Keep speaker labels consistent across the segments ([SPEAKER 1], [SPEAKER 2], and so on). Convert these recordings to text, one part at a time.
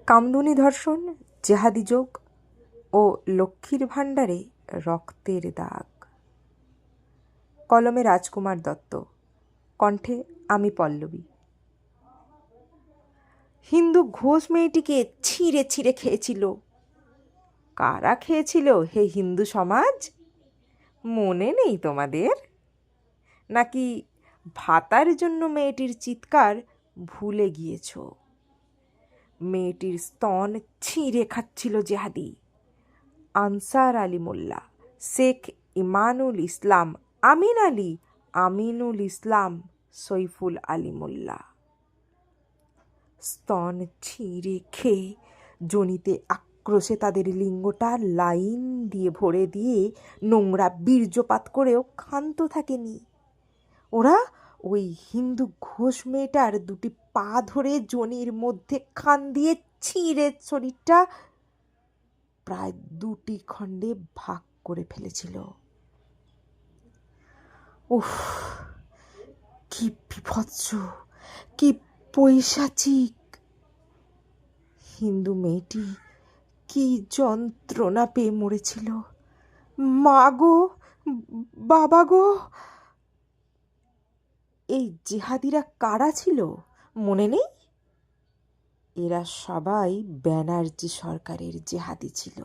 [SPEAKER 1] কামদুনি ধর্ষণ, জেহাদি যোগ ও লক্ষ্মীর ভাণ্ডারে রক্তের দাগ। কলমে রাজকুমার দত্ত, কণ্ঠে আমি পল্লবী। হিন্দু ঘোষ মেয়েটিকে ছিঁড়ে ছিঁড়ে খেয়েছিল। কারা খেয়েছিল হে হিন্দু সমাজ? মনে নেই তোমাদের? নাকি ভাতার জন্য মেয়েটির চিৎকার ভুলে গিয়েছ? মেয়েটির স্তন ছিঁড়ে খাচ্ছিল জেহাদি। আনসার আলী মোল্লা, শেখ ইমানুল ইসলাম, আমিনুল ইসলাম, সৈফুল আলী মোল্লা। স্তন ছিঁড়ে খেয়ে জনিতে আক্রোশে তাদের লিঙ্গটা লাইন দিয়ে ভরে দিয়ে নোংরা বীর্যপাত করেও ক্ষান্ত থাকেনি। ওরা ওই হিন্দু ঘোষ মেয়েটার দুটি পা ধরে জনির মধ্যে খান দিয়ে ছিঁড়ে শরীরটা প্রায় দুটি খণ্ডে ভাগ করে ফেলেছিল। উফ, কি বিভৎস, কি পৈশাচিক! হিন্দু মেয়েটি কি যন্ত্রণা পেয়ে মরেছিল! মা গো, বাবা গো! এই জেহাদিরা কারা ছিল মনে নেই? এরা সবাই ব্যানার্জি সরকারের জেহাদি ছিল।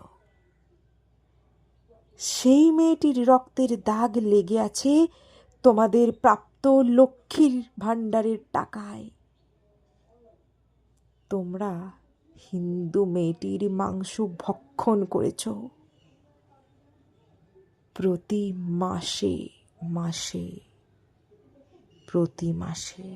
[SPEAKER 1] সেই মেয়েটির রক্তের দাগ লেগে আছে তোমাদের প্রাপ্ত লক্ষ্মীর ভাণ্ডারের টাকায়। তোমরা হিন্দু মেয়েটির মাংস ভক্ষণ করেছ প্রতি মাসে মাসে, প্রতি মাসে।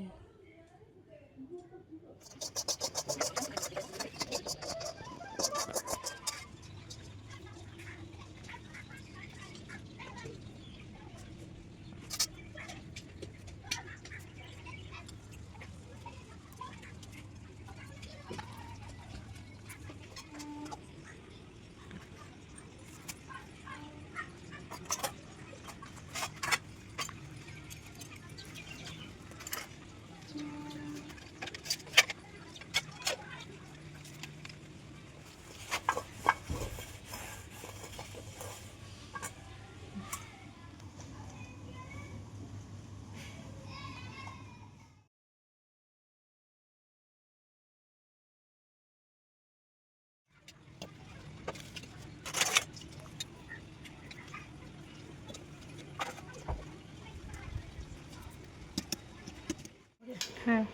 [SPEAKER 2] হ্যাঁ,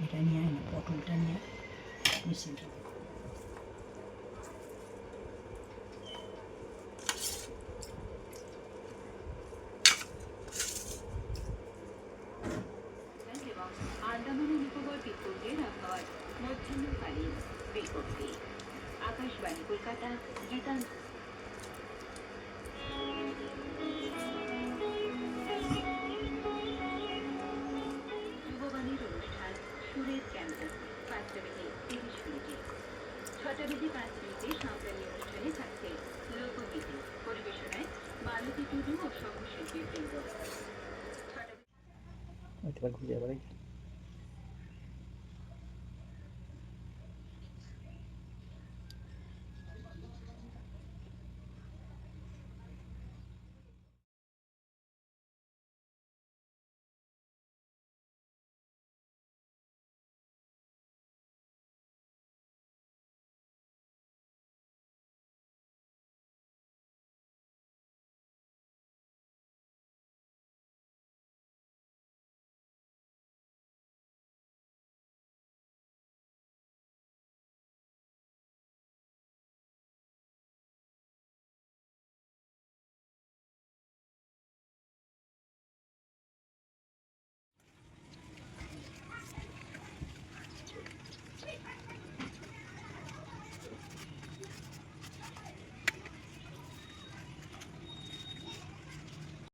[SPEAKER 2] এটা নিয়ে আয় না, পটলটা নিয়ে মিশিয়ে দেবো।
[SPEAKER 3] আন্দামান নিকোবর দ্বীপপুঞ্জের আবহাওয়ার মধ্যাহ্নকালীন বিজ্ঞপ্তি। আকাশবাণী কলকাতা, গীতাঞ্জলি। যুববাণীর অনুষ্ঠান সুরের ক্যাম্পাস 5টা বেজে 30 মিনিটে। 6টা বেজে 5 মিনিটে সাঁওতালি অনুষ্ঠানে থাকছে লোকগীতি, পরিবেশনায় মালতী টুডু ও সহশিল্পী বৃন্দ।
[SPEAKER 2] ঘুরে